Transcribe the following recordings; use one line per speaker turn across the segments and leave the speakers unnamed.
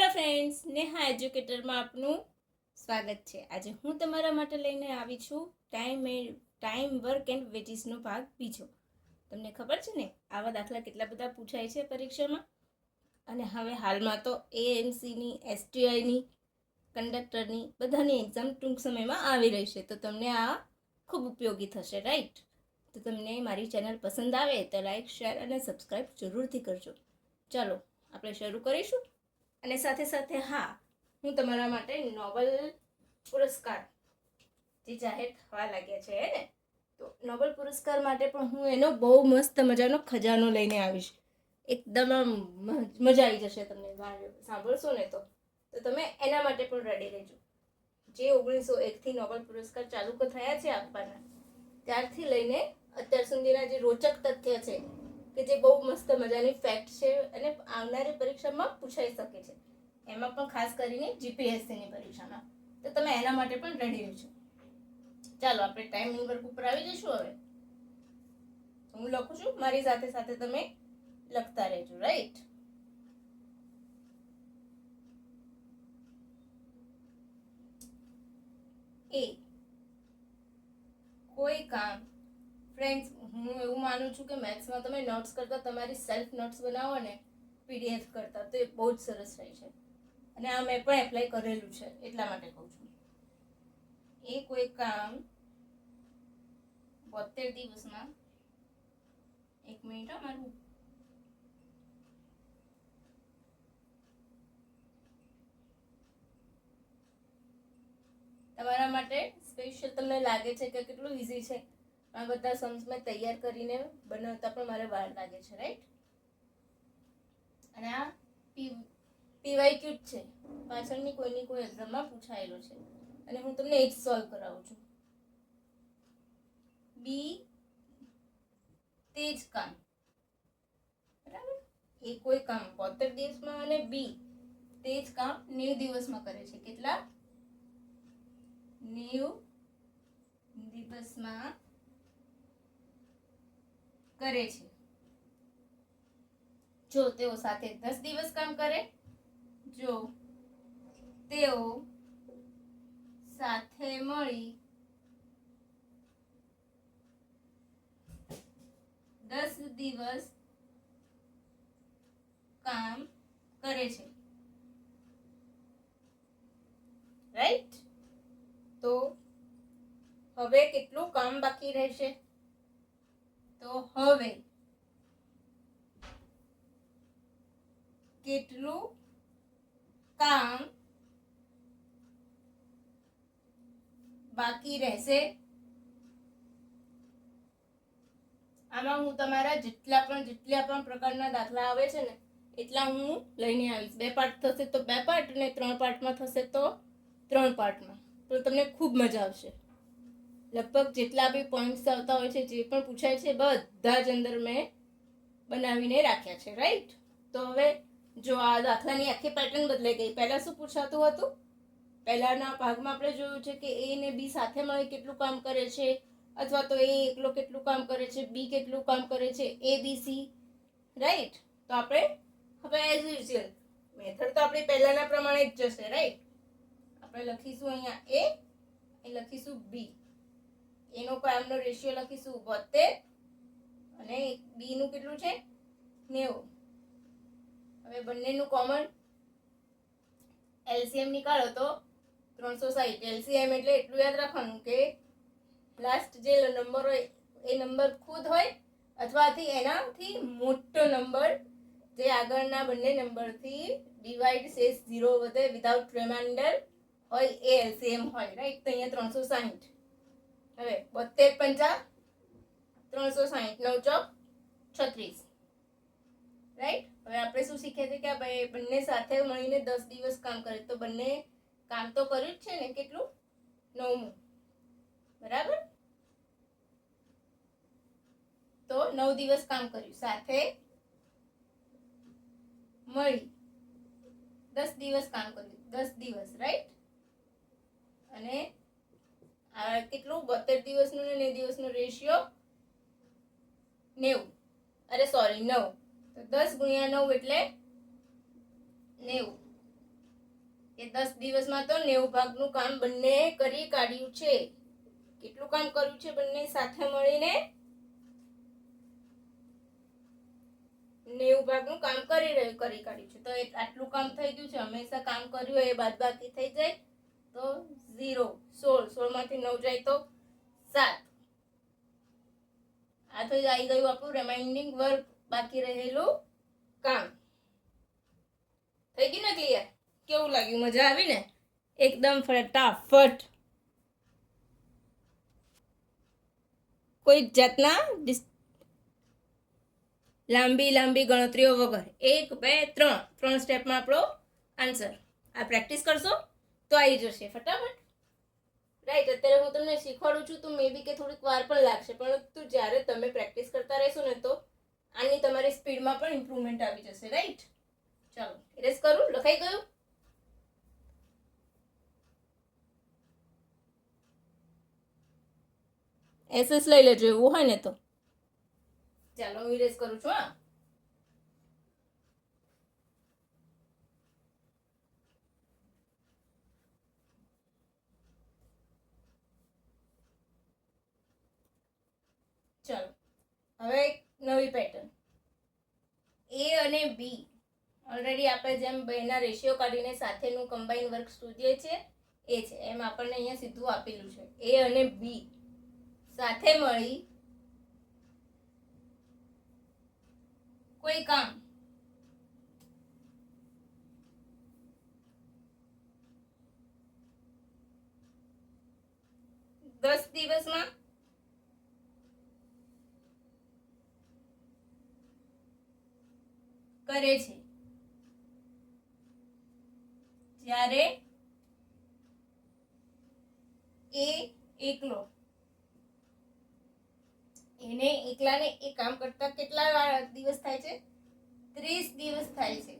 Friends, Neha એજ્યુકેટરમાં આપનું સ્વાગત છે। આજે હું તમારા માટે લઈને આવી છું ટાઈમ વર્ક એન્ડ વેજીસનો ભાગ બીજો। તમને ખબર છે ને આવા દાખલા કેટલા બધા પૂછાય છે પરીક્ષામાં। અને હવે હાલમાં તો એએમસીની, એસટીઆઈની, કંડક્ટરની બધાની એક્ઝામ ટૂંક સમયમાં આવી રહી છે, તો તમને આ ખૂબ ઉપયોગી થશે, રાઈટ? તો તમને મારી ચેનલ પસંદ આવે તો લાઈક, શેર અને સબસ્ક્રાઈબ જરૂરથી કરજો। ચાલો આપણે શરૂ કરીશું। અને સાથે સાથે હા, હું તમારા માટે નોબલ પુરસ્કાર જે જાહેર થવા લાગ્યા છે ને, તો નોબલ પુરસ્કાર માટે પણ હું એનો બહુ મસ્ત મજાનો ખજાનો લઈને આવીશ। એકદમ આમ મજા આવી જશે તમને સાંભળશો ને તો તમે એના માટે પણ રેડી રહેજો। જે 1901થી નોબલ પુરસ્કાર ચાલુ થયા છે આપવાના, ત્યારથી લઈને અત્યાર સુધીના જે રોચક તથ્ય છે કે જે બહુ મસ્ત મજાની ફેક્ટ છે અને આવનારી પરીક્ષામાં પૂછાઈ શકે છે, એમાં પણ ખાસ કરીને જીપીએસસીની પરીક્ષામાં, તો તમે એના માટે પણ રેડી રહેજો। ચાલો આપણે ટાઈમિંગ વર્ક ઉપર આવી જઈશું। હવે હું લખું છું, મારી સાથે સાથે તમે લખતા રહેજો, રાઈટ? એ કોઈ કામ, ફ્રેન્ડ્સ, હું એવું માનું છું કે મેથ્સમાં તમે નોટ્સ કરતા તમારી સેલ્ફ નોટ્સ બનાવો ને પીડીએફ કરતા, તો એ બહુ જ સરસ રહે છે। અને આ મેં પણ એપ્લાય કરેલું છે, એટલા માટે કહું છું। એ કોઈ કામ 72 દિવસમાં, એક મિનિટ મારું તમારા માટે સ્પેશિયલ તમને લાગે છે કે કેટલું ઈઝી છે, આ બધા સમ્સ મેં તૈયાર કરીને બનાવતા પણ મારે વાર લાગે છે, રાઈટ? અને આ પીવાયક્યુ જ છે, પાછળની કોઈની કોઈ એક્ઝામમાં પૂછાયેલો છે અને હું તમને એ જ સોલ્વ કરાવું છું। બી તે જ કામ, બરાબર? એ કોઈ કામ 72 દિવસમાં અને બી તે જ કામ 90 દિવસમાં કરે છે। કેટલા? 90 દિવસમાં કરે છે। જો તેઓ સાથે 10 દિવસ કામ કરે, જો તેઓ સાથે મળી 10 દિવસ કામ કરે છે, રાઈટ? તો હવે કેટલું કામ બાકી રહેશે? તો હવે કેટલું કામ બાકી રહેશે? આમાં હું તમારા જેટલા પણ પ્રકારના દાખલા આવે છે ને એટલા હું લઈને આવીશ। 2 પાર્ટ થશે તો 2 પાર્ટ, અને 3 પાર્ટમાં થશે તો 3 પાર્ટમાં, તો તમને ખૂબ મજા આવશે। લગભગ જેટલા બી પોઈન્ટ્સ આવતા હોય છે, જે પણ પૂછાય છે, બધા જ અંદર મેં બનાવીને રાખ્યા છે, રાઈટ? તો હવે જો આ દાખલાની આખી પેટર્ન બદલાઈ ગઈ। પહેલા શું પૂછાતું હતું? પહેલાના ભાગમાં આપણે જોયું છે કે એ ને બી સાથે મળી કેટલું કામ કરે છે, અથવા તો એ એકલો કેટલું કામ કરે છે, બી કેટલું કામ કરે છે, એ બી સી, રાઈટ? તો આપણે હવે એઝ યુઝ્યુઅલ મેથડ તો આપણી પહેલાના પ્રમાણે જ જશે, રાઈટ? આપણે લખીશું અહીંયા એ, એ લખીશું બી, એનો કામનો રેશિયો લખીશું 72 અને બી નું કેટલું છે? 90। હવે બંનેનું કોમન એલસીએમ નીકાળો તો 360। એલસીએમ એટલે એટલું યાદ રાખવાનું કે લાસ્ટ જે નંબર હોય એ નંબર ખુદ હોય અથવાથી એનાથી મોટો નંબર જે આગળના બંને નંબરથી ડિવાઇડ શેષ 0 વધે વિધાઉટ રિમાઇન્ડર હોય એ એલસીએમ હોય, રાઈટ? તો અહીંયા 360। હવે 72 × 5 360, 9 ચોક 36, રાઈટ? હવે આપણે શું શીખ્યા છે કે ભાઈ બંને સાથે મળીને 10 દિવસ કામ કરે, તો બંને કામ તો કર્યું જ છે ને, કેટલું? 9મું, બરાબર? તો 9 દિવસ કામ કર્યું, સાથે મળી 10 દિવસ કામ કર્યું, 10 દિવસ, રાઈટ? અને આ કેટલું? 72 દિવસનું ને 90 દિવસનો રેશિયો 90, અરે સોરી 9, તો 10 × 9 એટલે 90, કે 10 દિવસમાં તો 90 ભાગનું કામ બંને કરી કાઢ્યું છે. કેટલું કામ કર્યું છે બંને સાથે મળીને? 90 ભાગનું કામ કરી કાઢ્યું છે. તો આટલું કામ થઈ ગયું છે. હંમેશા કામ કર્યું હોય એ બાદબાકી થઈ જાય તો 0. 16 માંથી 9 જાય તો 7. આ તો આવી ગયું આપણું રિમાઇન્ડિંગ વર્ક, બાકી રહેલું કામ. થઈ ગયું ને ક્લિયર? કેવું લાગ્યું? મજા આવી ને? એકદમ ફટાફટ. કોઈ જાતના લાંબી ગણતરીઓ વગર 1 2 3 સ્ટેપમાં આપણો આન્સર. આ પ્રેક્ટિસ કરશો તો આવી જશે ફટાફટ. રાઈટ. અત્યારે હું તમને શીખવાડું છું તો મે બી કે થોડીક વાર પણ લાગશે, પરંતુ જ્યારે તમે પ્રેક્ટિસ કરતા રહેશો ને તો આની તમારી સ્પીડમાં પણ ઇમ્પ્રુવમેન્ટ આવી જશે. રાઈટ. ચાલો ઇરેઝ કરું. લખાઈ ગયું? એસએસ લઈ લેજો એવું હોય ને તો. ચાલો હું ઇરેઝ કરું છું. હા, ચાલો હવે એક નવી પેટર્ન. એ અને બી ઓલરેડી આપણે જેમ બેના રેશિયો કાઢીને સાથેનું કમ્બાઈન વર્ક શોધીએ છીએ એ છે, એમ આપણને અહીંયા સીધું આપેલું છે. એ અને બી સાથે મળી કોઈ કામ દસ દિવસમાં કરે છે. જ્યારે એ એકલો, એને એકલાને એ કામ કરતા કેટલા દિવસ થાય છે? 30 દિવસ થાય છે.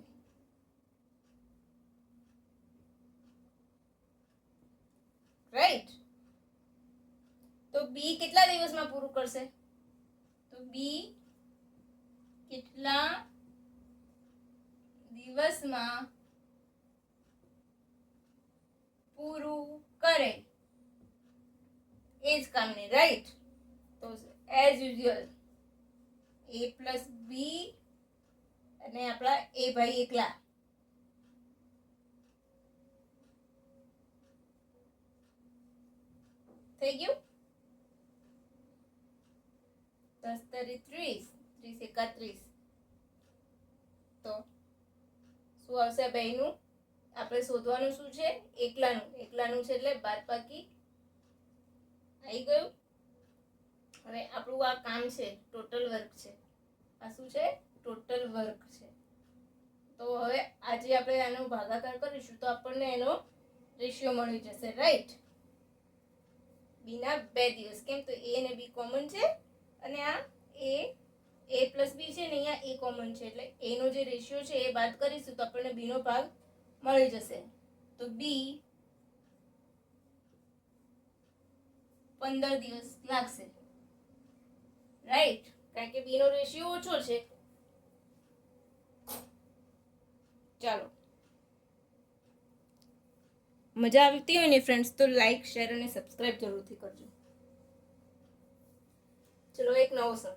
રાઈટ. તો બી કેટલા દિવસમાં પૂરું કરશે? તો બી કેટલા દિવસમાં પૂરું કરે એ જ કામને. રાઈટ. તો એઝ યુઝ્યુઅલ એ પ્લસ બી અને આપણા એ ભાઈ એકલા. થઈ ગયું? 10 તરી 30, 30 એકા 30. તો શું આવશે ભાઈનું? આપણે શોધવાનું શું છે? એકલાનું છે એટલે બાદબાકી આવી ગયું. હવે આપણું આ કામ છે, ટોટલ વર્ક છે. આ શું છે? ટોટલ વર્ક છે. તો હવે આજે આપણે આનો ભાગાકાર કરીશું તો આપણને એનો રેશિયો મળી જશે. રાઈટ. બી ના 2 દિવસ. કેમ? તો એ અને બી કોમન છે અને આ એ પ્લસ બી છે ને અહીંયા એ કોમન છે, એટલે એનો જે રેશિયો છે એ બાદ કરીશું તો આપણને બી નો ભાગ મળી જશે. તો બી 15 દિવસ લાગશે. રાઈટ. કારણ કે બી નો રેશિયો ઓછો છે. ચાલો, મજા આવતી હોય ને ફ્રેન્ડ્સ તો લાઈક શેર અને સબસ્ક્રાઇબ જરૂરથી કરજો. ચલો એક નવો સમ.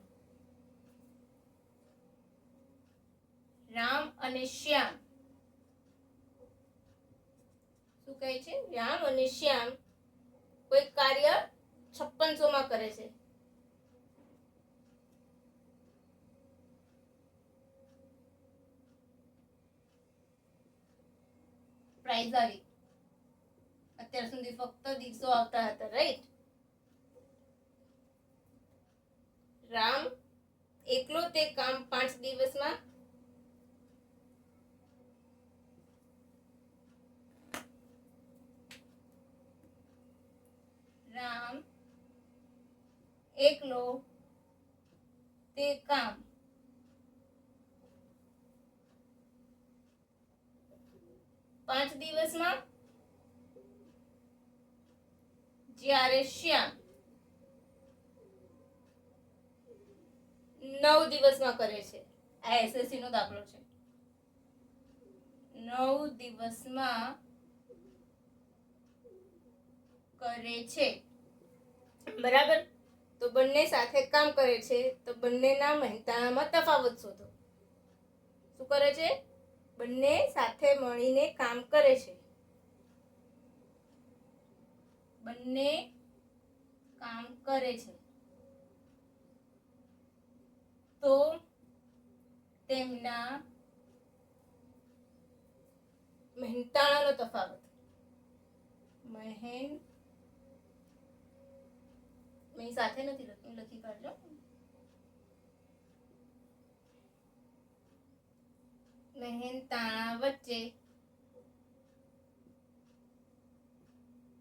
રામ અને શ્યામ. શું કહે છે? રામ અને શ્યામ કોઈ કાર્ય 5600 માં કરે છે. પ્રાઇઝ આવી. અત્યાર સુધી ફક્ત દિવસો આવતા હતા. રાઈટ. રામ એકલો તે કામ 5 દિવસમાં રામ એકલો તે કામ 5 દિવસમાં, જ્યારે શ્યામ 9 દિવસમાં કરે છે. આ એસએસસી નો દાખલો છે. 9 દિવસમાં કરે છે. બરાબર. તો બંને સાથે કામ કરે છે તો બંનેના મહેનતાણામાં તફાવત શોધો. શું કરે છે? બંને સાથે મળીને કામ કરે છે. બંને કામ કરે છે તો તેમના મહેનતાણાનો તફાવત. મેં સાથે નથી લખી કાઢજો. મહેનતાણા વચ્ચે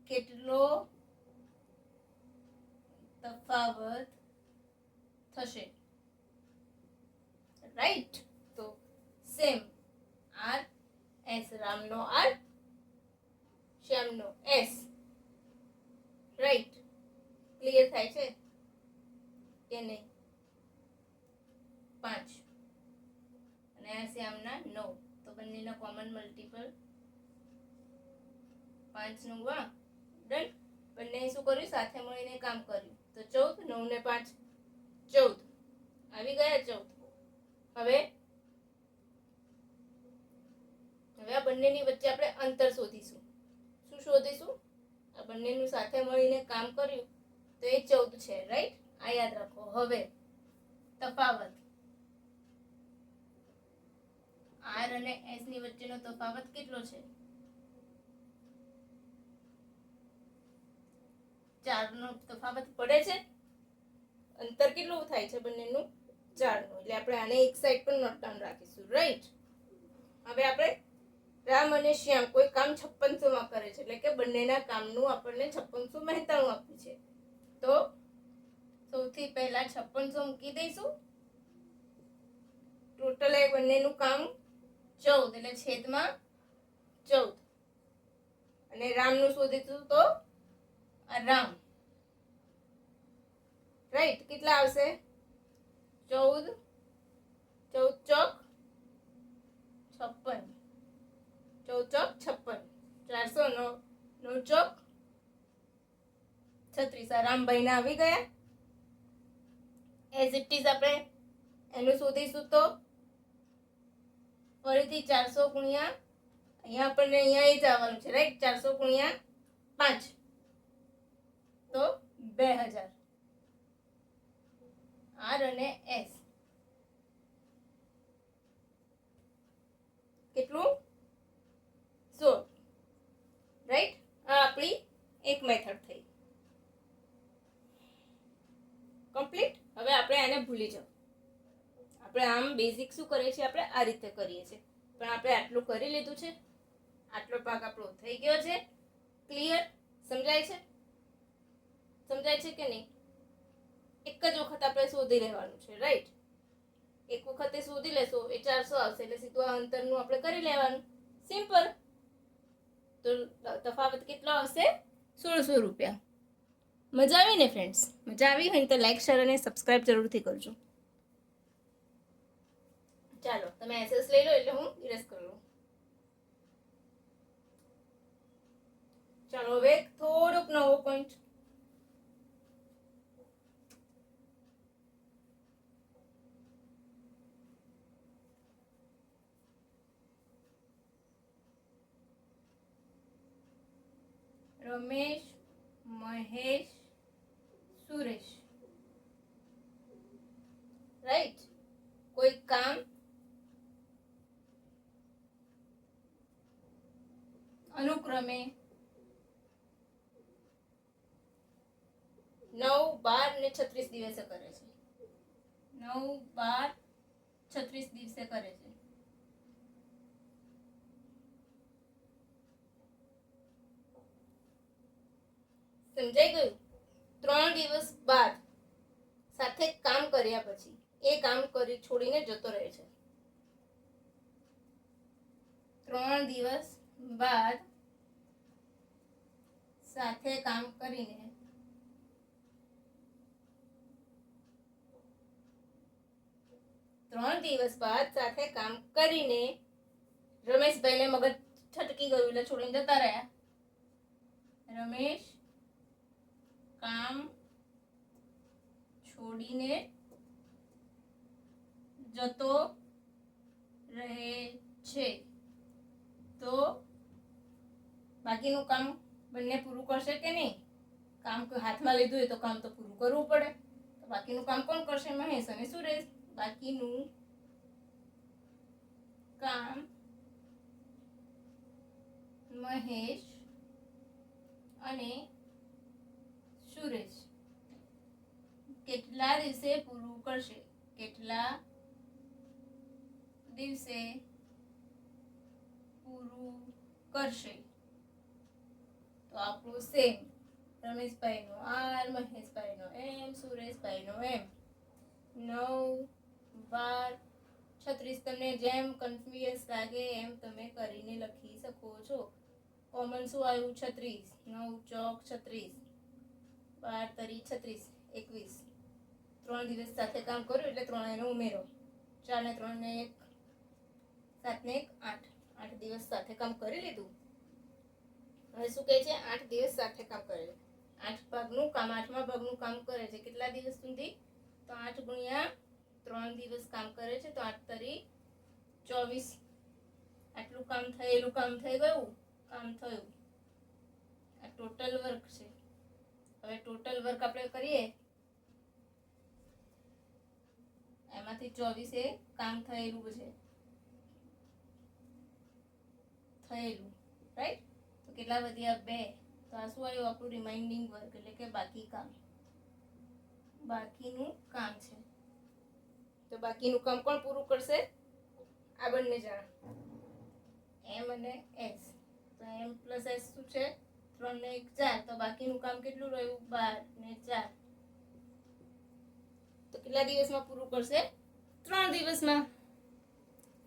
કેટલો તફાવત થશે? રાઈટ. તો સેમ આર એસ, રામનો આર, શ્યામનો એસ. રાઈટ. ક્લિયર થાય છે કે નહીં? 5 અને આ શ્યામના 9. તો બંનેના કોમન મલ્ટીપલ 5 નું વા. ડન. બંને શું કર્યું? સાથે મળીને કામ કર્યું. તો 14. 9 ને 5 14. આવી ગયા 14. હવે આ બંનેની વચ્ચે આપણે અંતર શોધીશું. શું શોધીશું? આ બંનેનું સાથે મળીને કામ કર્યું તો એ 14 છે. રાઈટ. આ યાદ રાખો. હવે તફાવત આર અને એસ ની વચ્ચેનો તફાવત કેટલો છે? 4 નો તફાવત પડે છે. અંતર કેટલું થાય છે બંનેનું? 4 નું. એટલે આપણે આને એક સાઈડ પર નોટ ડાઉન રાખીશું. રાઈટ. હવે આપણે રામ અને શ્યામ કોઈ કામ 5600 માં કરે છે એટલે કે બંનેના કામનું આપણને 5600 મહેનતાણું આપ્યું છે. તો સૌથી પહેલા 5600 મૂકી દઈશું. ટોટલ એ બંનેનું કામ 14 એટલે છેદમાં 14. અને રામનું શોધીશું તો રામ. રાઈટ. કેટલા આવશે? 14 14 ચોક 56. 14 ચોક 56. 409 9 ચોક 36. આ રામભાઈ ના આવી ગયા. એઝ ઇટ ઇઝ આપણે એનું શોધીશું તો ફરીથી 400 ગુણ્યા અહીંયા આપણને અહીંયા એ જ આવવાનું છે. રાઈટ. 400 ગુણ્યા 5 તો 2000. આર અને એસ કેટલું? 16. રાઈટ. આ આપણી એક મેથડ થઈ. કમ્પ્લીટ. હવે આપણે આને ભૂલી જાઓ. આપણે આમ બેઝિક શું કરીએ છીએ? આપણે આ રીતે કરીએ છીએ. પણ આપણે આટલું કરી લીધું છે. આટલો ભાગ આપણો થઈ ગયો છે. ક્લિયર? સમજાય છે? સમજાય છે કે નહીં? એક જ વખત આપણે શોધી લેવાનું છે. રાઈટ. એક વખતે શોધી લેશો એ 400 આવશે એટલે સીધું આ અંતરનું આપણે કરી લેવાનું. સિમ્પલ. તો તફાવત કેટલો આવશે? 1600 રૂપિયા. મજા આવી ને ફ્રેન્ડ્સ? મજા આવી હોય તો લાઈક, શેર અને સબસ્ક્રાઇબ જરૂરથી કરજો. ચાલો તમે એસએસ લઈ લો એટલે હું ઇરેઝ કરી લઉં. ચાલો હવે થોડોક નવો પોઈન્ટ. રમેશ, મહેશ, સુરેશ. રાઈટ. કોઈ કામ અનુક્રમે 9, 12 ને 36 દિવસે કરે છે. 9, 12, 36 દિવસે કરે છે. સમજાઈ ગયું? 3 દિવસ બાદ સાથે કામ કર્યા પછી એ કામ કરી છોડીને જતો રહે છે. 3 દિવસ બાદ સાથે કામ કરીને રમેશભાઈને મગજ છટકી ગયું એટલે છોડીને જતા રહ્યા. રમેશ કામ છોડીને જતો રહે છે તો બાકીનું કામ બંને પૂરું કરશે કે નહીં? કામ હાથમાં લીધું હોય તો કામ તો પૂરું કરવું પડે. તો બાકીનું કામ કોણ કરશે? મહેશ અને સુરેશ. બાકીનું કામ મહેશ અને સુરેશ કેટલા દિવસે પૂરું કરશે? કેટલા દિવસે પૂરું કરશે? તો આપણું સેમ, રમેશભાઈનો આર, મહેશભાઈનો એમ, સુરેશભાઈનો એમ. 9, 12, 36. તમને જેમ કન્ફ્યુઝ લાગે એમ તમે કરીને લખી શકો છો. કોમન શું આવ્યું? 36. 9 ચોક 36, 12 તરી 36, 21. 3 દિવસ સાથે કામ કર્યું એટલે 3 એનો ઉમેરો. 4 ને 3 ને 1, 7 ને 1 8. 8 દિવસ સાથે કામ કરી લીધું. હવે શું કહે છે? 8 દિવસ સાથે કામ કરે છે. 8 ભાગનું કામ, 8મા ભાગનું કામ કરે છે. કેટલા દિવસ સુધી? તો 8 ગુણ્યા 3 દિવસ કામ કરે છે. તો 8 તરી 24. આટલું કામ થયેલું કામ થઈ ગયું, કામ થયું. આ ટોટલ વર્ક છે. હવે ટોટલ વર્ક આપણે કરીએ, એમાંથી 24 એ કામ થયેલું છે, થયેલું, રાઈટ? તો કેટલા વધ્યા? 2. તો આ શું આવ્યું? આપણું રિમાઇન્ડિંગ વર્ક, એટલે કે બાકી કામ, બાકીનું કામ છે. તો બાકીનું કામ કોણ પૂરું કરશે? આ બંને જણા, એમ અને એસ. તો એમ પ્લસ એસ શું છે? 3 ને 1 4. તો બાકીનું કામ કેટલું રહ્યું? 12 ને 4. તો કેટલા દિવસમાં પૂરું કરશે? 3 દિવસમાં,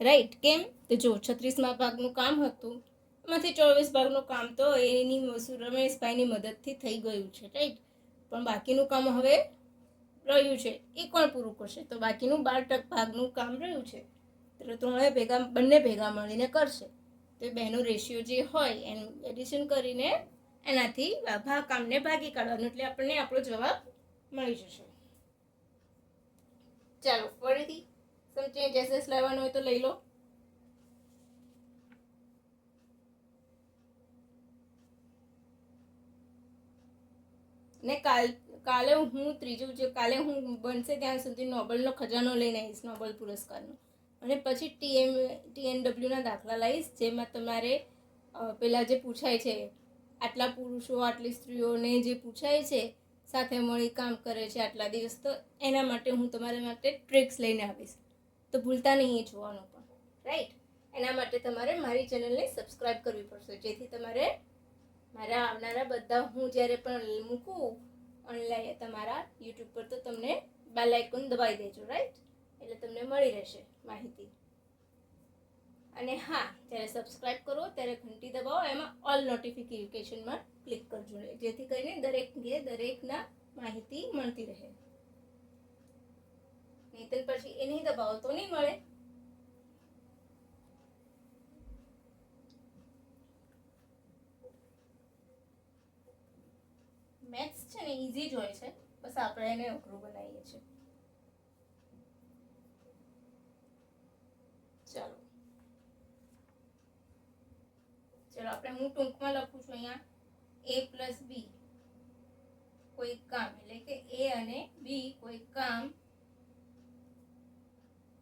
રાઈટ? કેમ? તો જો 36મા ભાગનું કામ હતું, એમાંથી 24 ભાગનું કામ તો એની રમેશભાઈની મદદથી થઈ ગયું છે, રાઈટ? પણ બાકીનું કામ હવે રહ્યું છે, એ કોણ પૂરું કરશે? તો બાકીનું 12 ભાગનું કામ રહ્યું છે, એટલે બંને ભેગા મળીને કરશે. તો બેનો રેશિયો જે હોય એનું એડિશન કરીને એનાથી કામને ભાગી કાઢવાનું, એટલે આપણને આપણો જવાબ મળી જશે. ચાલો ફરીથી સમ ચેન્જ એસેસ લાવવાનો હોય તો લઈ લો. ને કાલે હું બનશે ત્યાં સુધી નોબેલનો ખજાનો લઈને આવીશ, નોબેલ પુરસ્કારનો. અને પછી TNW ના દાખલા લાવીશ, જેમાં તમારે પેલા જે પૂછાય છે, આટલા પુરુષો આટલી સ્ત્રીઓને જે પૂછાય છે, સાથે મળી કામ કરે છે આટલા દિવસ, તો એના માટે હું તમારા માટે ટ્રિક્સ લઈને આવીશ. તો ભૂલતા નહીં એ જોવાનું પણ, રાઈટ? એના માટે તમારે મારી ચેનલને સબસ્ક્રાઈબ કરવી પડશે, જેથી તમારે મારા આવનારા બધા હું જ્યારે પણ મૂકું ઓનલાઈન તમારા યુટ્યુબ પર, તો તમને બેલ આઇકોન દબાવી દેજો, રાઈટ? એટલે તમને મળી રહેશે માહિતી. અને હા, જ્યારે સબસ્ક્રાઈબ કરો ત્યારે ઘંટી દબાવો, એમાં ઓલ નોટિફિકેશનમાં ક્લિક કરજો, જેથી કરીને દરેકના માહિતી મળતી રહે. નહીંતર પછી એ નહીં દબાવો તો નહીં મળે. મેથ્સ છે ને ઈઝી જ હોય છે, બસ આપણે એને અઘરું બનાવીએ છીએ. ચાલો આપણે હું ટૂંકમાં લખું છું અહીંયા A + B કોઈ કામ, એટલે કે A અને B કોઈ કામ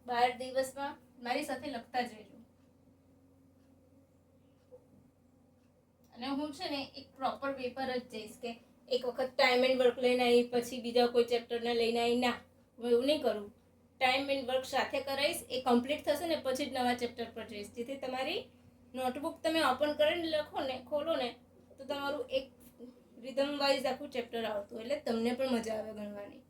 12 દિવસમાં, મારી સાથે લખતા જજો. અને હું છે ને એક પ્રોપર પેપર જ જઈશ, કે એક વખત ટાઈમ એન્ડ વર્ક લઈને આવી પછી બીજા કોઈ ચેપ્ટરને લઈને આવી, ના, હું એવું નહીં કરું. ટાઈમ એન્ડ વર્ક સાથે કરાવીશ, એ કમ્પ્લીટ થશે ને પછી જ નવા ચેપ્ટર પર જઈશ, જેથી તમારી નોટબુક તમે ઓપન કરીને લખો ને, ખોલો ને, તો તમારું એક રિધમ વાઇઝ આખું ચેપ્ટર આવતું, એટલે તમને પણ મજા આવે ગણવાની.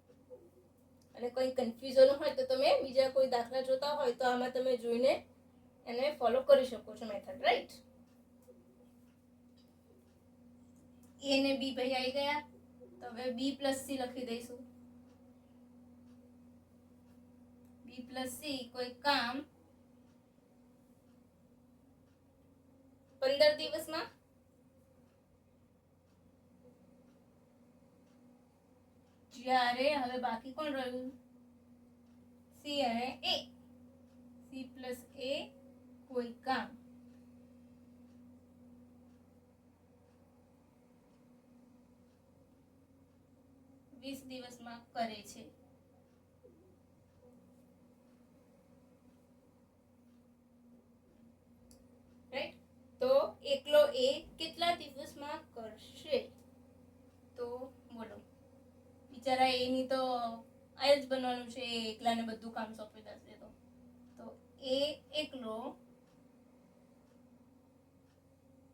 અને કોઈ કન્ફ્યુઝન હોય તો તમે બીજા કોઈ દાખલા જોતા હોય તો આમાં તમે જોઈને એને ફોલો કરી શકો છો મેથડ, રાઈટ? A ને B ભાઈ આવી ગયા, તો હવે B + C લખી દઈશું. B + C કોઈ કામ 15 દિવસમાં, જ્યારે હવે બાકી કોણ રહ્યું? સી અને એ. સી પ્લસ એ કોઈ કામ. વીસ દિવસમાં કરે છે. રાઈટ? તો એકલો એ કેટલા દિવસમાં કરશે? તો બોલો, બિચારા એની તો આ જ બનવાનું છે, એકલાને બધું કામ સોંપી દેશે. તો એ એકલો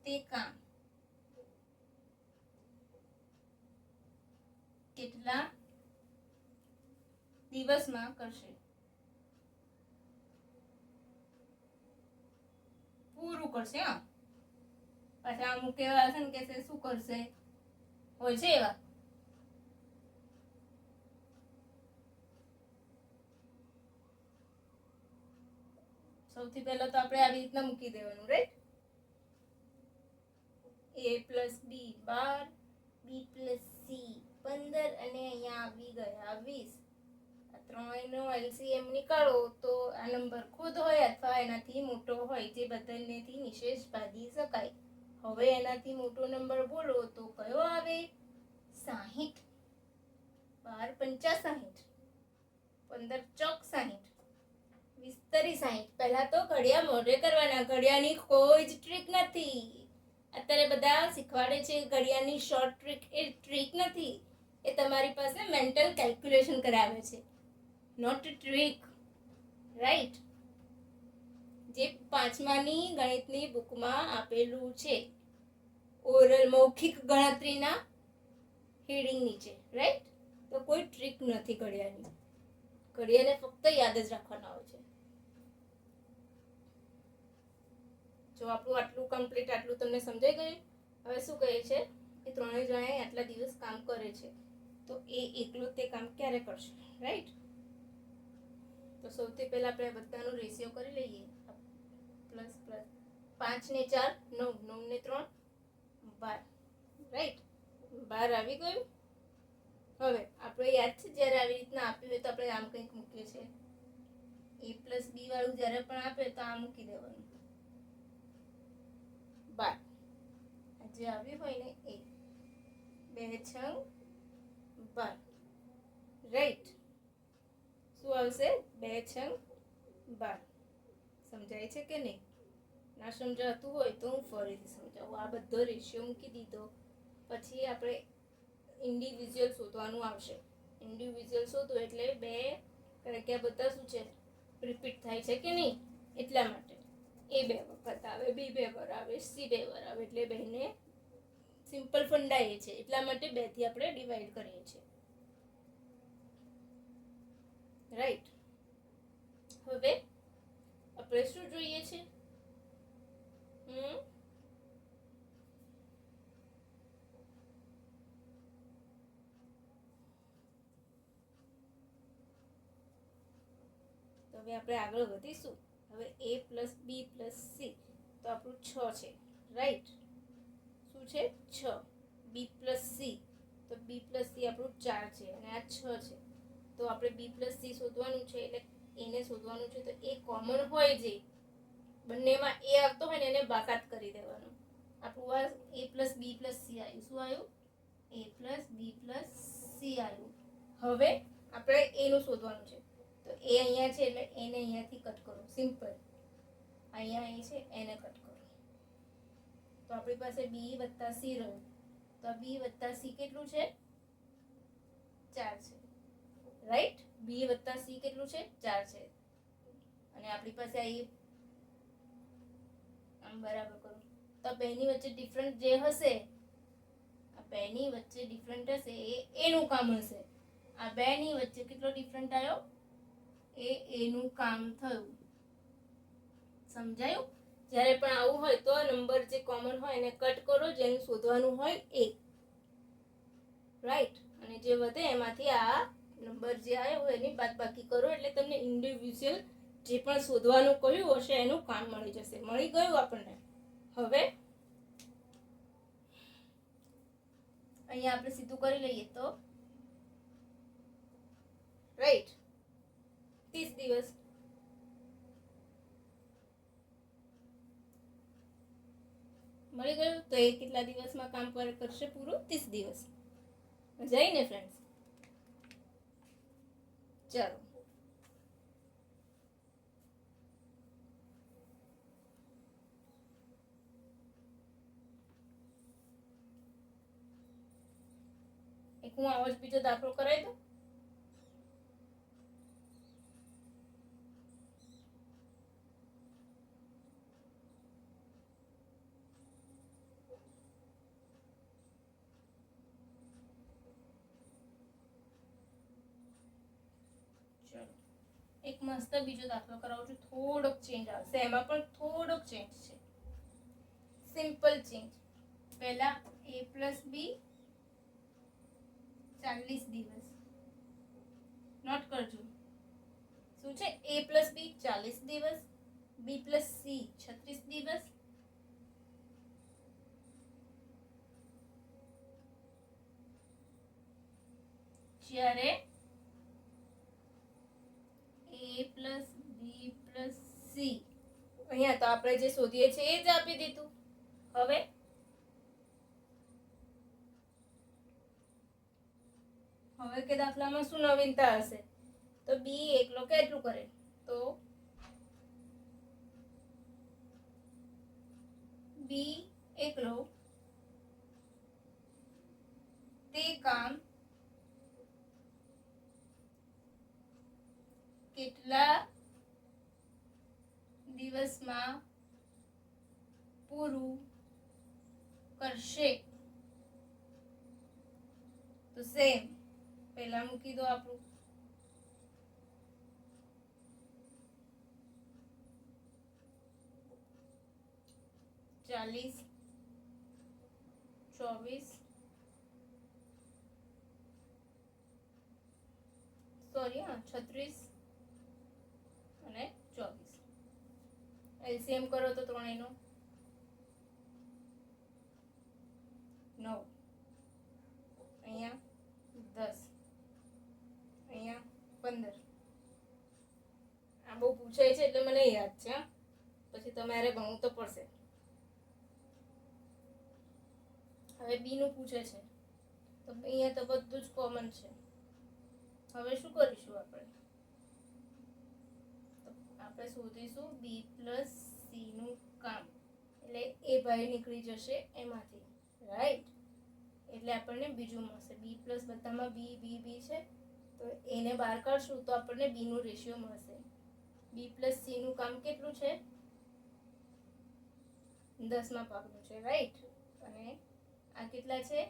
તે કામ કેટલા દિવસમાં કરશે? પૂરું કરશે. હા, પાછા અમુક એવા હશે ને કે શું કરશે, હોય છે એવા. સૌથી પહેલા તો આપણે આવી રીતના મૂકી દેવાનું, right? a plus B 12, B plus C 15 અને અહીંયા આવી ગયા 20. આ ત્રણેયનો એલસીએમ નીકાળો તો આ નંબર ખુદ હોય અથવા એનાથી મોટો હોય, જે બધાનેથી નિશેષ ભાગી શકાય. હવે એનાથી મોટો નંબર બોલો તો કયો આવે? 60. 12 × 65, 15 × 60, 20 × 60. પહેલા તો ઘડિયા મોઢે કરવાના, ઘડિયાની કોઈ જ ટ્રીક નથી. અત્યારે બધા શીખવાડે છે ઘડિયાની શોર્ટ ટ્રીક, એ ટ્રીક નથી, એ તમારી પાસે મેન્ટલ કેલ્ક્યુલેશન કરાવે છે, નોટ ટ્રીક. રાઈટ? જે 5માની ગણિતની બુકમાં આપેલું છે, ઓરલ મૌખિક ગણતરીના હેડિંગ નીચે. રાઈટ? તો કોઈ ટ્રીક નથી ઘડિયાળની. ઘડિયાળને ફક્ત યાદ જ રાખવાના હોય છે. જો આપણું આટલું કમ્પ્લીટ, આટલું તમને સમજાઈ ગયું? હવે શું કહે છે? એ ત્રણેય જણાએ આટલા દિવસ કામ કરે છે, તો એ એકલો તે કામ ક્યારે કરશે? રાઈટ? તો સૌથી પહેલા આપણે બધાનો રેશિયો કરી લઈએ. પ્લસ પ્લસ 5 ને 4 9, 9 ને 3 12. રાઈટ? 12 આવી ગયું. હવે આપણે યાદ છે જ્યારે આવી રીતના આપ્યું હોય તો આપણે આમ કંઈક મૂકીએ છીએ. a પ્લસ બી વાળું જ્યારે પણ આપે તો આ મૂકી દેવાનું. 12 જે આવ્યું હોય ને એ 2 × 12. રાઈટ? શું આવશે? 2 × 12. સમજાય છે કે નહીં? ના સમજાતું હોય તો હું ફરીથી સમજાવું. આ બધો રેશિયો મૂકી દીધો પછી આપણે ઇન્ડિવિજ્યુઅલ શોધવાનું આવશે. ઇન્ડિવિજ્યુઅલ શોધવું એટલે બે, કારણ કે આ બધા શું છે, રિપીટ થાય છે કે નહીં, એટલા માટે. એ 2 વખત આવે, બી 2 વાર આવે, સી 2 વાર આવે, એટલે બેને સિમ્પલ ફંડા એ છે, એટલા માટે 2 થી આપણે ડિવાઈડ કરીએ છીએ. રાઈટ? હવે આપણે શું જોઈએ છે? તો હવે આપણે આગળ વધીશું. હવે a plus B plus C તો આપણું 6 છે. રાઈટ? શું છે? 6. બી પ્લસ સી તો બી પ્લસ સી આપણું 4 છે અને આ 6 છે. તો આપણે બી પ્લસ સી શોધવાનું છે, એટલે એને શોધવાનું છે. તો એ કોમન હોય, જે બંનેમાં એ આવતો હોય ને એને બાકાત કરી દેવાનો. આપણું આ a plus B plus C આવ્યું. શું આવ્યું? a plus B plus C આવ્યું. હવે આપણે એનું શોધવાનું છે. તો એ અહીંયા છે એટલે એને અહીંયાથી કટ કરો. સિમ્પલ. અહીંયા એ છે, એને કટ કરો. તો આપણી પાસે બી વત્તા સી રહ્યું. તો બી વત્તા સી કેટલું છે? 4 છે. રાઈટ? બી વત્તા સી કેટલું છે? 4 છે. અને આપણી પાસે આમ બરાબર કરો. તો બેની વચ્ચે ડિફરન્ટ જે હશે, આ બેની વચ્ચે ડિફરન્ટ હશે એ એનું કામ હશે. આ બેની વચ્ચે કેટલો ડિફરન્ટ આવ્યો? એ એનું કામ થયું. સમજાયું? જ્યારે પણ આવું હોય તો નંબર જે કોમન હોય એને કટ કરો, જેનું શોધવાનું હોય એ. રાઈટ? અને જે વધે એમાંથી આ નંબર જે આવ્યો હોય એની બાદબાકી કરો, એટલે તમને ઇન્ડિવિજ્યુઅલ જે પણ શોધવાનું કહ્યું હશે એનું કામ મળી જશે. મળી ગયું આપણને? હવે અહીંયા આપણે સીધું કરી લઈએ તો રાઈટ. 30 દિવસ. મળી ગયું. તો એ કેટલા દિવસમાં કામ કરશે? પૂરું 30 દિવસ. જઈને ફ્રેન્ડ્સ, ચાલો એક હું આવો જ બીજો દાખલો કરાવી દઉં. ચલો એક મસ્ત બીજો દાખલો કરાવું છું. થોડોક ચેન્જ આવશે, એમાં પણ થોડોક ચેન્જ છે. Simple change. પહેલા a પ્લસ બી 40 દિવસ. નોટ કરજો. શું છે? a પ્લસ બી 40 દિવસ, બી પ્લસ સી 36 દિવસ, જ્યારે a plus B plus C, અહીંયા તો આપણે જે શોધીએ છીએ એ જ આપી દીધું. હવે કે દાખલામાં શું નવીનતા હશે? તો બી એકલો કેટલું કરે? તો બી એકલો તે કામ કેટલા દિવસમાં પૂરું કરશે? તો સેમ પહેલા મૂકી દો આપણું. ચાલીસ, 24, સોરી 36 અને 24. એલસીએમ કરો તો ત્રણેયનો 9, અહીંયા 10, અહીંયા 15. આ બહુ પૂછાય છે એટલે મને યાદ છે. પછી તમારે ગણવું તો પડશે. હવે બી નું પૂછે છે તો અહીંયા તો બધું જ કોમન છે. હવે શું કરીશું આપણે? આપણે શોધીશું બી પ્લસ સી નું કામ. એટલે એ ભાઈ નીકળી જશે એમાંથી, રાઈટ. એટલે આપણને બીજું મળશે. બી પ્લસ બધામાં બી બી બી છે તો એને બહાર કાઢશું તો આપણને બી નું રેશિયો મળશે. બી પ્લસ સી નું કામ કેટલું છે? 10માં ભાગનું છે, રાઈટ. અને આ કેટલા છે?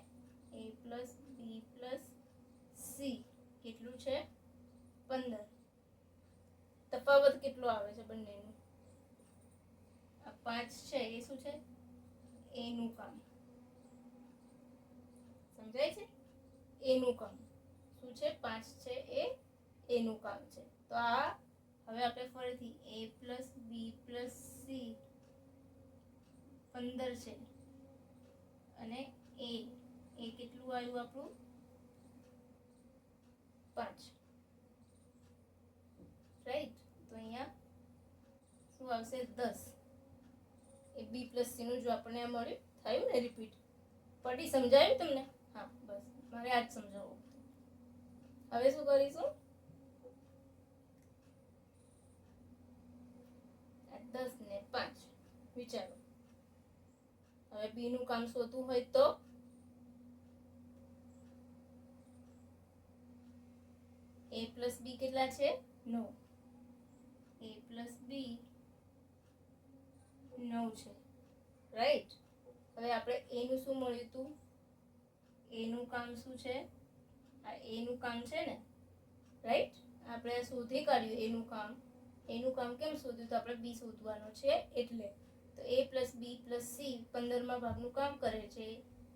a plus B plus C કેટલું છે? 15. તફાવત કેટલો આવે છે બંનેનું? આ 5 છે એ શું છે? a નું કામ. સમજાય છે? a નું કામ શું છે? 5 છે એ a નું કામ છે. તો આ હવે આપણે ફરીથી a plus B plus C 15 છે અને a કેટલું આવ્યું આપણું? 5, રાઈટ. તો અહીંયા શું આવશે? 10. એ બી પ્લસ સી નું જો આપણને આ મળ્યું, થયું ને રિપીટ? પડી? સમજાયું તમને? હા, બસ મારે આ જ સમજાવવું. હવે શું કરીશું? 10 ને 5 વિચારો. હવે બી નું કામ શોધવું હોય તો a પ્લસ બી કેટલા છે? 9. a પ્લસ બી 9 છે, રાઈટ. હવે આપણે a નું શું મળ્યું હતું? a નું કામ શું છે? આ a નું કામ છે ને, રાઈટ. આપણે શોધી કાઢ્યું a નું કામ. a નું કામ કેમ શોધ્યું? તો આપણે b શોધવાનો છે એટલે. તો a plus B plus C 15માં ભાગનું કામ કરે છે.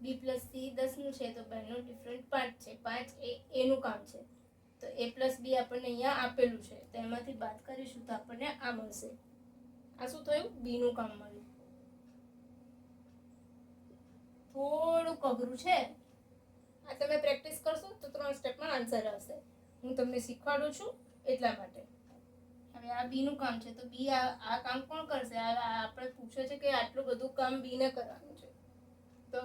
બી પ્લસ સી 10 નું છે તો બેનો ડિફરન્ટ 5 છે. 5 એ a નું કામ છે. તો a પ્લસ બી આપણને અહીંયા આપેલું છે તો એમાંથી બાદ કરીશું તો આપણને આ મળશે. આ શું થયું? બી નું કામ મળ્યું. થોડુંક અઘરું છે. આ તમે પ્રેક્ટિસ કરશો તો 3 સ્ટેપમાં આન્સર આવશે. હું તમને શીખવાડું છું એટલા માટે. હવે આ બી નું કામ છે તો બી આ કામ કોણ કરશે? આપણે પૂછે છે કે આટલું બધું કામ બી ને કરવાનું છે, તો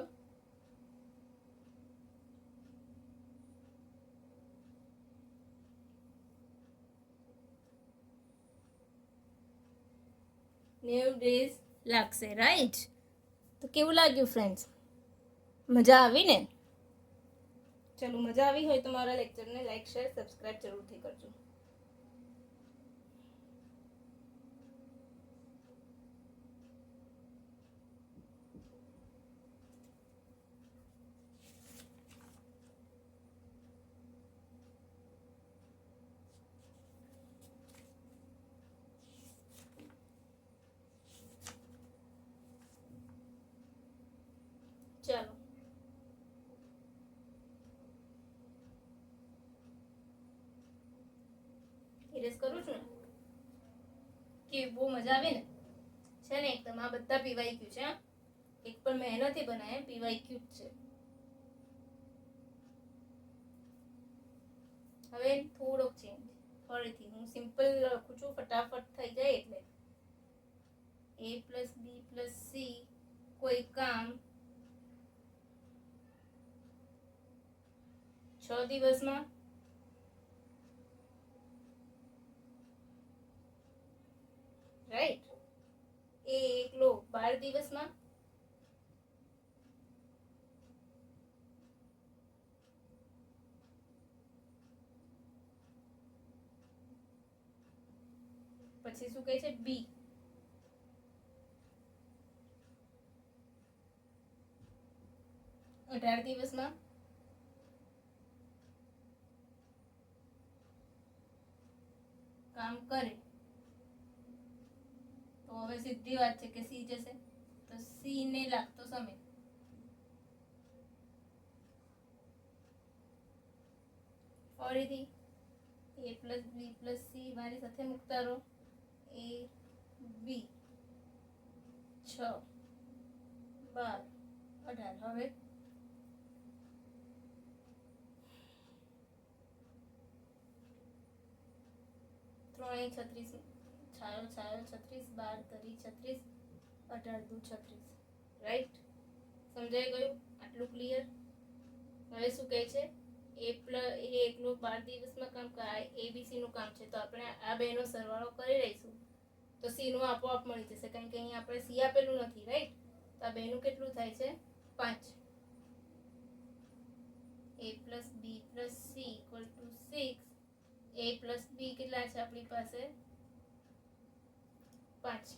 નેવ ડેઝ લાગશે, રાઈટ? તો કેવું લાગ્યું ફ્રેન્ડ્સ? મજા આવી ને? ચલો, મજા આવી હોય તો મારા લેક્ચરને લાઈક શેર સબસ્ક્રાઇબ જરૂરથી કરજો. ચાલો, ઇરેઝ કરું છું ને કે બહુ મજા આવે ને? છે ને એકદમ. આ બધા પીવાઈ ક્યુ છે, એક પણ મેં નથી બનાવ્યા, પીવાઈ ક્યુ જ છે. હવે થોડોક ચેન્જ, ફરીથી હું સિમ્પલ લખું છું, ફટાફટ થઈ જાય એટલે. a plus B plus C કોઈ કામ 6 દિવસમાં, રાઈટ? એ એકલો 12 દિવસમાં, પછી શું કહે છે? બી 18 દિવસમાં, કામ કરે. તો હવે સીધી વાત છે કે સી જશે, તો સી ને લાગતો સમય. ફરીથી a plus B plus C મારી સાથે મૂકતા રહો. a બી 6 12 18. હવે ત્રણે 36, છાયો છાયો 36, 12 તરી 36, 18 દુ 36, રાઈટ? સમજાઈ ગયું? આટલું ક્લિયર? હવે શું કહે છે? એ એકલું 12 દિવસમાં કામ કરે, એબીસી નું કામ છે, તો આપણે આ બેનો સરવાળો કરી લઈશું તો સી નું આપોઆપ મળી જશે, કારણ કે અહીંયા આપણે સી આપેલું નથી, રાઈટ? તો આ બેનું કેટલું થાય છે? 5. a plus B plus C equal to 6. a plus B કેટલા છે આપણી પાસે? 5.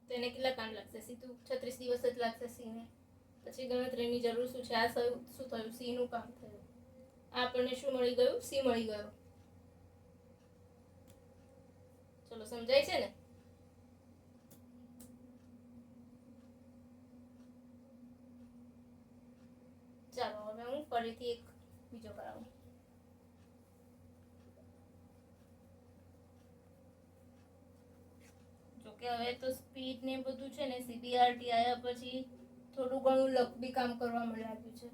તો એને કેટલા કામ લાગશે? સીધું 36 દિવસ જ લાગશે સી ને. પછી ગણતરીની જરૂર શું છે? આ શું થયું? સી નું કામ થયું. આપણને શું મળી ગયું? સી મળી ગયો. ચલો, સમજાય છે ને? ચાલો, હવે હું ફરીથી એક બીજો કરાવું. જોકે હવે તો સ્પીડ ને બધું છે ને, સીબીઆરટી આવ્યા પછી થોડું ઘણું લક બી કામ કરવા લાગ્યું છે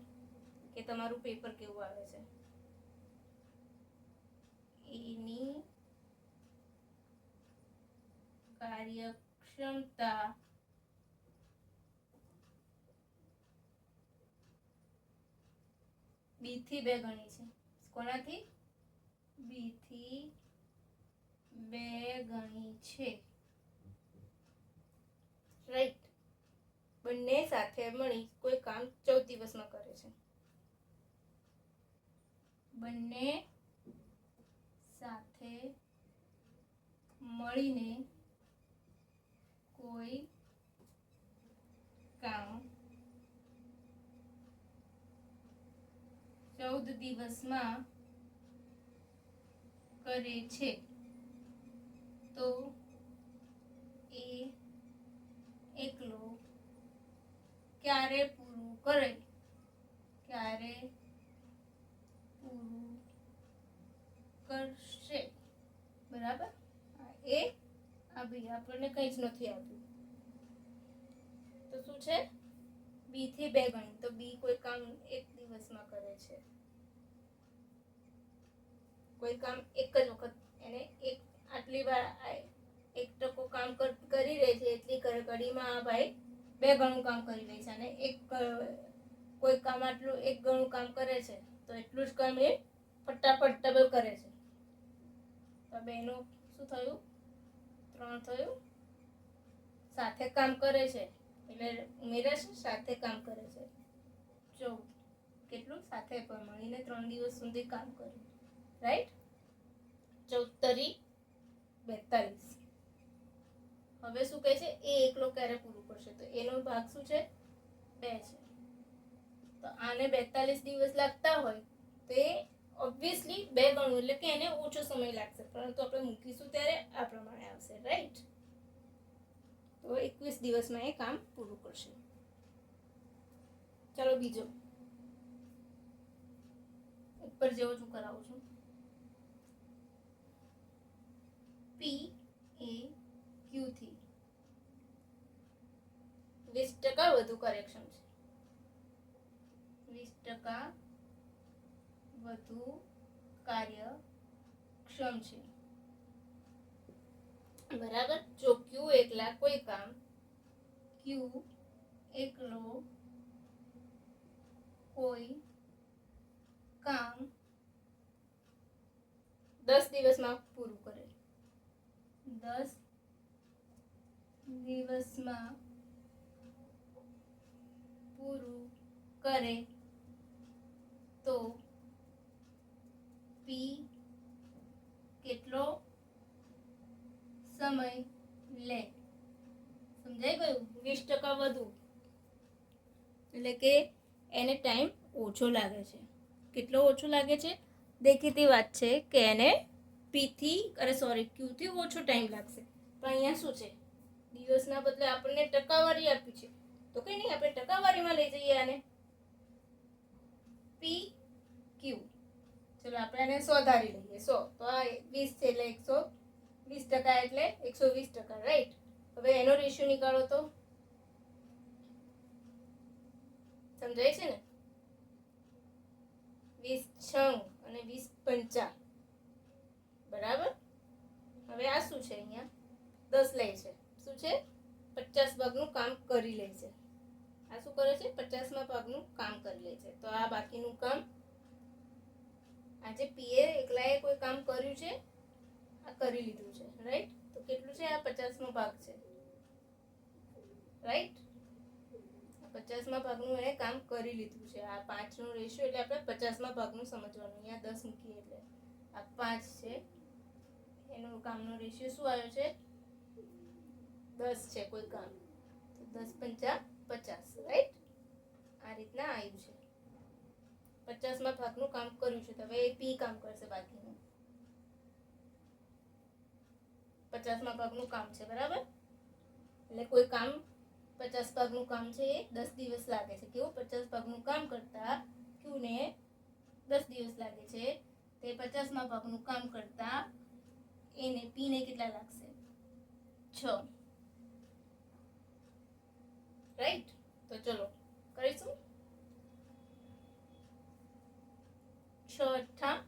કે તમારું પેપર કેવું આવે છે. એની કાર્યક્ષમતા બી થી 2 ગણી છે. કોનાથી? બી થી 2 ગણી છે, રાઈટ? બંને સાથે મળી કોઈ કામ 14 દિવસમાં કરે છે. બંને સાથે મળીને કોઈ કામ 14 દિવસમાં કરે છે, તો એ એકલો ક્યારે પૂરું કરે? ક્યારે પૂરું કરશે? બરાબર? એ આ બી આપણને કંઈ જ નથી આપ્યું, તો શું છે? બી થી 2 ગણી, તો બી કોઈ કામ 1 દિવસમાં કરે છે. કોઈ કામ એક જ વખત એને એક આટલી વાર 1% કામ કરી રહે છે એટલી ઘડીમાં આ ભાઈ 2 ગણું કામ કરી રહી છે, અને કોઈ કામ આટલું 1 ગણું કામ કરે છે તો એટલું જ કામ એ ફટાફટ ડબલ કરે છે. તો બેનું શું થયું? 3 થયું. સાથે કામ કરે છે એટલે ઉમેરે છે, સાથે કામ કરે છે. 14 કેટલું? સાથે પણ મળીને 3 દિવસ સુધી કામ કર્યું, રાઈટ? 14 × 42. હવે શું કહે છે? એ એકલો ક્યારે પૂરું કરશે? તો એનો ભાગ શું છે? 2 છે. તો આને 42 દિવસ લાગતા હોય તો એ ઓબ્વિયસલી 2 ગણું એટલે કે એને ઓછો સમય લાગશે, પરંતુ આપણે મૂકીશું ત્યારે આ પ્રમાણે આવશે, રાઈટ? તો 21 દિવસમાં એ કામ પૂરું કરશે. ચાલો બીજો ઉપર જેવો જ હું કરાવું છું. P એ Q થી 20% વધુ કાર્યક્ષમ છે. 20% વધુ કાર્યક્ષમ છે, બરાબર? જો Q એકલા કોઈ કામ Q એકલો કોઈ કામ 10 દિવસમાં પૂરું કરે, 10 દિવસમાં પૂરું કરે તો P કેટલો સમય લે? સમજાઈ ગયું? 20% વધુ એટલે કે એને ટાઈમ ઓછો લાગે છે. કેટલો ઓછો લાગે છે? દેખીતી વાત છે કે એને Q થી ઓછો ટાઈમ લાગશે. પણ અહીંયા શું છે? દિવસના બદલે આપણને ટકાવારી આપી છે, તો કંઈ નહીં, આપણે ટકાવારીમાં લઈ જઈએ આને. P Q, ચલો આપણે એને 100 ધારી લઈએ. 100 તો આ 20 છે એટલે 120% એટલે 120%, રાઈટ? હવે એનો રેશિયો નીકાળો તો સમજાય છે ને? 20×6 અને 20×5, બરાબર? હવે આ શું છે? અહીંયા 10 લે છે. શું છે? 50 ભાગનું કામ કરી લે છે. આ શું કરે છે? 50માં ભાગનું કામ કરી લે છે. તો આ બાકીનું કામ આજે પીએ એકલાએ કોઈ કામ કર્યું છે, આ કરી લીધું છે, રાઈટ? તો કેટલું છે? આ 50નો ભાગ છે, રાઈટ? 50માં ભાગનું એને કામ કરી લીધું છે. આ 5નો રેશિયો એટલે આપણે 50માં ભાગનું સમજવાનું. અહીંયા 10 મૂકીએ એટલે આ 5 છે, એનો કામનો રેશિયો શું આવ્યો છે? 10 છે કોઈ કામ, તો 10×5 = 50, રાઈટ? આ રીતના આવ્યું છે. 50માં ભાગનું કામ કર્યું છે, તો હવે એ P કામ કરશે બાકીનું. 50માં ભાગનું કામ છે, બરાબર? એટલે કોઈ કામ 50 ભાગનું કામ છે એ 10 દિવસ લાગે છે. કેવું? 50 ભાગનું કામ કરતા Q ને 10 દિવસ લાગે છે, તે 50માં ભાગનું કામ કરતા એને P ને કેટલા લાગશે? 6, રાઈટ? તો ચલો કરીશું. 6 × 8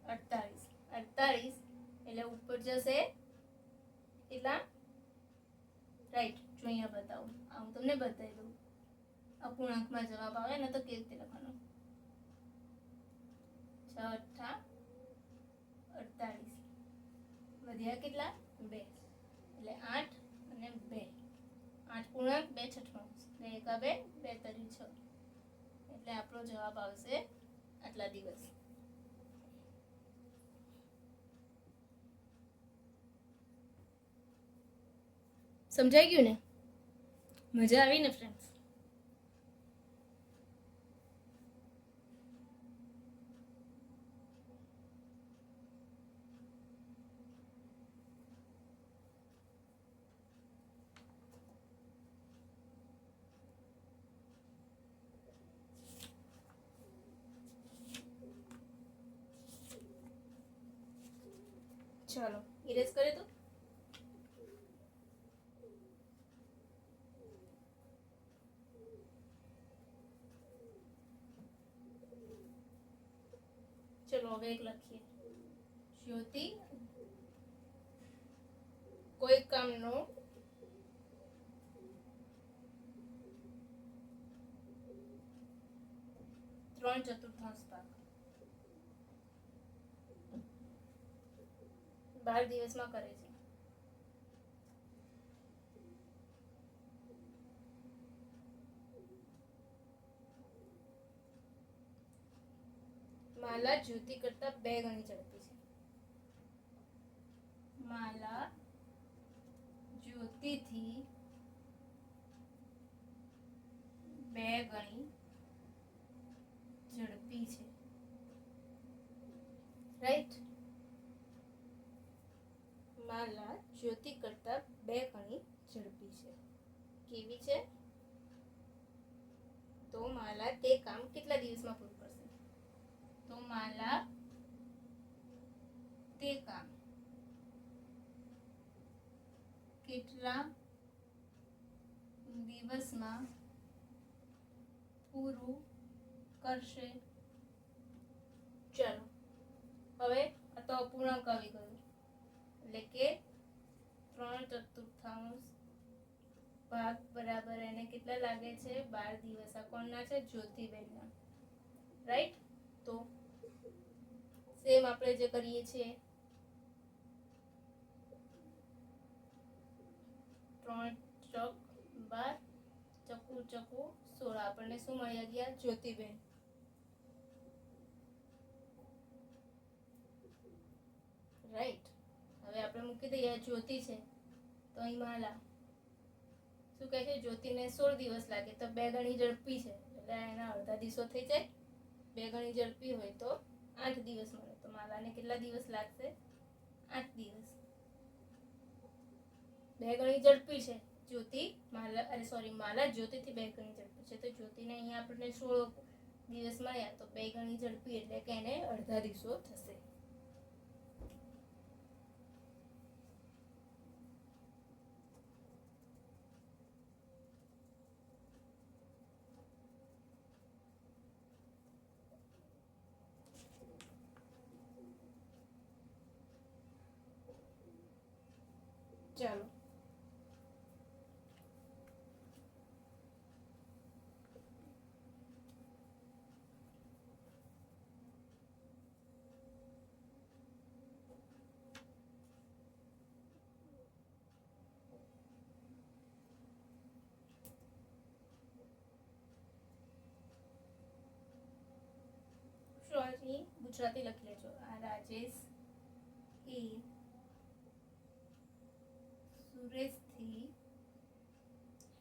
= 48. 48 એટલે ઉપર જશે એટલા, રાઈટ? જો અહીંયા બતાવું, હું તમને બતાવી દઉં. અપૂર્ણાંકમાં જવાબ આવે ને તો કેવી રીતે લખવાનો? 6 × 48 વધ્યા કેટલા? 2, એટલે 8 અને 2, 8 પૂર્ણાંક 2 છઠ્ઠાંશ, 2 × 2 = 2 × 6, એટલે આપણો જવાબ આવશે આટલા દિવસ. સમજાઈ ગયું ને? મજા આવી ને ફ્રેન્ડ્સ? ચલો ઇરેઝ કરે તો ચલો હવે એક લખીએ, જ્યોતિ કોઈ કામનો ત્રણ ચતુર્થાંશ ભાગ 12 દિવસમાં કરે છે. માલા જ્યોતિ કરતા 2 ગણી ઝડપી છે. માલા જ્યોતિથી 2 ગણી ઝડપી છે. રાઈટ. માલા જ્યોતિ કરતા 2 ગણી ઝડપી છે. કેવી છે? તો માલા તે કામ કેટલા દિવસમાં પૂરું કરશે? તો માલા તે કામ કેટલા દિવસમાં પૂરું કરશે? ચલો, હવે આ તો અપૂર્ણાંક આવી ગયું, એટલે કે 3/4 ભાગ બરાબર એને કેટલા લાગે છે? 12 દિવસ. આ કોણના છે? જ્યોતિબેનના. રાઈટ. તો સેમ આપણે જે કરીએ છીએ 3 ચોક 12 ચકુ ચકુ 16, આપણને શું મળી ગયા? જ્યોતિબેન. રાઈટ. હવે આપણે મૂકી દઈએ જ્યોતિ છે તો અહીં માલા શું કહે છે? જ્યોતિને 16 દિવસ લાગે તો 2 ગણી ઝડપી છે એટલે એના અડધા દિવસો થઈ જાય. 2 ગણી ઝડપી હોય તો 8 દિવસ મળે. તો માલાને કેટલા દિવસ લાગશે? 8 દિવસ. 2 ગણી ઝડપી છે જ્યોતિ, માલા જ્યોતિથી 2 ગણી ઝડપી છે. તો જ્યોતિને અહીંયા આપણને 16 દિવસ મળ્યા તો 2 ગણી ઝડપી એટલે કે એને અડધા દિવસો થશે. ચાલો, ગુજરાતી લખી લેજો. આ રાજેશ એ સુરેશથી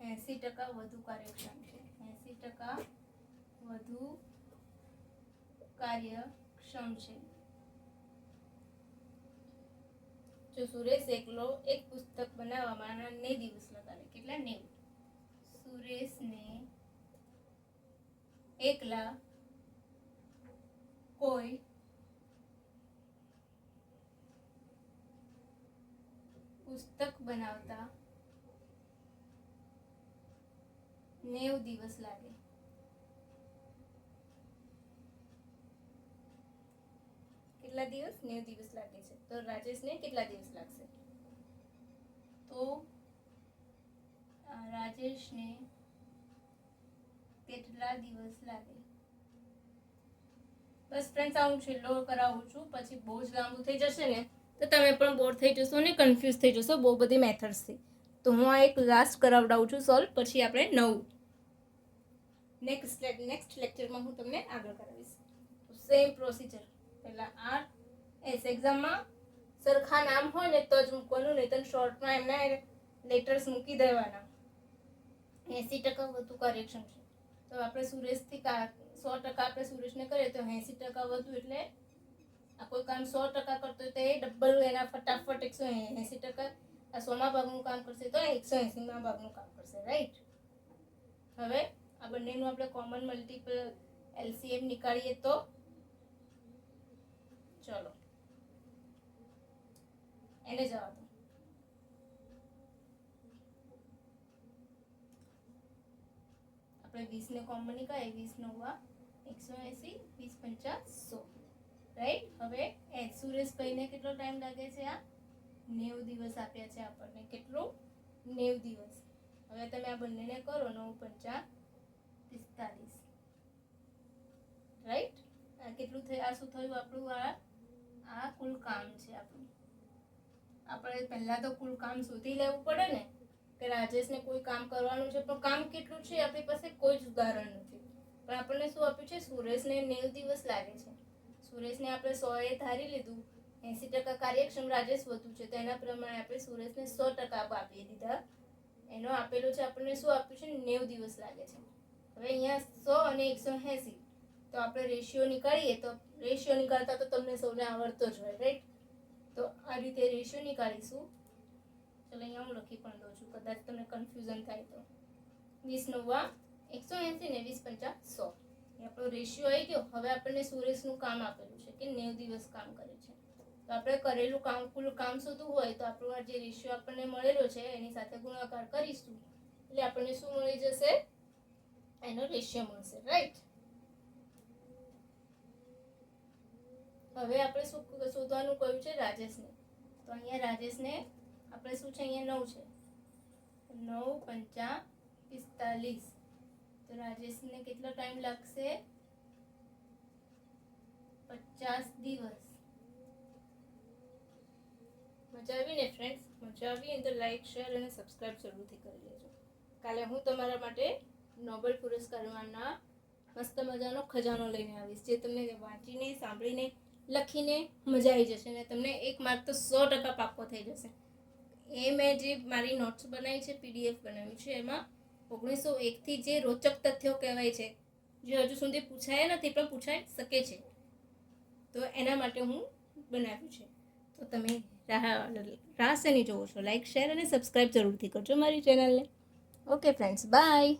80% વધુ કાર્યક્ષમ છે. 80% વધુ કાર્યક્ષમ છે. જો સુરેશ એકલો એક પુસ્તક બનાવવામાં 90 દિવસ લગાડે. કેટલા? 90. સુરેશને એકલા કોઈ પુસ્તક બનાવતા 90 દિવસ લાગે. કેટલા દિવસ? 90 દિવસ લાગે છે. તો રાજેશને કેટલા દિવસ લાગશે? તો રાજેશને કેટલા દિવસ લાગે? બસ ફ્રેન્ડ્સ, હું છેલ્લો કરાવું છું, પછી બહુ જ લાંબુ થઈ જશે ને તો તમે પણ બોર થઈ જશો ને કન્ફ્યુઝ થઈ જશો બહુ બધી મેથડ્સથી. તો હું આ એક લાસ્ટ કરાવડાવું છું સોલ્વ, પછી આપણે નવું નેક્સ્ટ લેક્ચરમાં હું તમને આગળ કરાવીશ. Same procedure. પહેલાં RS એક્ઝામમાં સરખા નામ હોય ને તો જ મૂકવાનું, નહીં તો શોર્ટમાં એમના લેટર્સ મૂકી દેવાના. 80% વધુ કાર્યક્ષમ છે. તો આપણે સુરેશથી 100% આપણે સુરેશને કરીએ તો 80% વધુ એટલે આ કોઈ કામ 100% કરતો હોય તો એ ડબલ એના ફટાફટ 180%, આ 100મા ભાગનું કામ કરશે તો 180મા ભાગનું કામ કરશે. રાઈટ. હવે આ બંનેનું આપણે કોમન મલ્ટિપલ LCM નીકાળીએ તો ચલો એને જવા દો. આપણે 20 ને કોમન નીકાળીએ. 20 9 180, 20 5 100. રાઈટ. હવે સુરેશભાઈને કેટલો ટાઈમ લાગે છે? આ 90 દિવસ આપ્યા છે આપણને. કેટલું? 90 દિવસ. હવે તમે આ બંનેને કરો 9 પંચા 45, રાઈટ. આ કેટલું થયું? આ શું થયું આપણું? આ કુલ કામ છે આપણું. આપણે પહેલા તો કુલ કામ શોધી લેવું પડે ને કે રાજેશને કોઈ કામ કરવાનું છે, પણ કામ કેટલું છે આપણી પાસે કોઈ જ ઉદાહરણ નથી. પણ આપણને શું આપ્યું છે? સુરેશને 90 દિવસ લાગે છે. સુરેશને આપણે 100 એ ધારી લીધું, 80% કાર્યક્ષમ રાજેશ વધુ છે, તો એના પ્રમાણે આપણે સુરેશને 100% આપી દીધા. એનો આપેલો છે આપણને શું આપ્યું છે? 90 દિવસ લાગે છે. હવે અહીંયા 100 અને 180, તો આપણે રેશિયો નીકાળીએ તો રેશિયો નીકાળતા તો તમને સૌને આવડતો જ હોય, રાઈટ. તો આ રીતે રેશિયો નીકાળીશું. ચલો અહીંયા હું લખી પણ દઉં છું, કદાચ તમને કન્ફ્યુઝન થાય તો. 20 9 180 ને 20 5 100 એ આપણો રેશિયો આવી ગયો. હવે આપણને સુરેશનું કામ આપેલું છે કે 90 દિવસ કામ કરે છે. તો આપણે કરેલું કામ, કુલ કામ શોધવું હોય તો આપણો આ જે રેશિયો આપણને મળેલો છે એની સાથે ગુણાકાર કરીશું, એટલે આપણને શું મળી જશે? એનો રેશિયો મળશે, રાઈટ. હવે આપણે શું શોધવાનું કહ્યું છે? રાજેશને. તો અહીંયા રાજેશને આપણે શું છે? અહીંયા 9 છે, 9 પંચા 45. તો રાજેશને કેટલો ટાઈમ લાગશે? 50 દિવસ. મજા આવી ને ફ્રેન્ડ્સ? મજા આવી તો લાઈક, શેર અને સબસ્ક્રાઇબ જરૂરથી કરી લેજો. કાલે હું તમારા માટે નોબેલ પુરસ્કારના મસ્ત મજાનો ખજાનો લઈને આવીશ, જે તમને વાંચીને, સાંભળીને, લખીને મજા આવી જશે અને તમને 1 માર્ક તો 100% પાક્કો થઈ જશે. એ મેં જે મારી નોટ્સ બનાવી છે, PDF બનાવી છે, એમાં 1901 થી જે રોચક તથ્યો કહેવાય છે, જે હજુ સુધી પૂછાયા નથી પણ પૂછાઈ શકે છે, તો એના માટે હું બનાવ્યું છે. તો તમે રાહ શેની જોવો છો? લાઈક, શેર અને સબસ્ક્રાઇબ જરૂરથી કરજો મારી ચેનલને. Okay friends, by.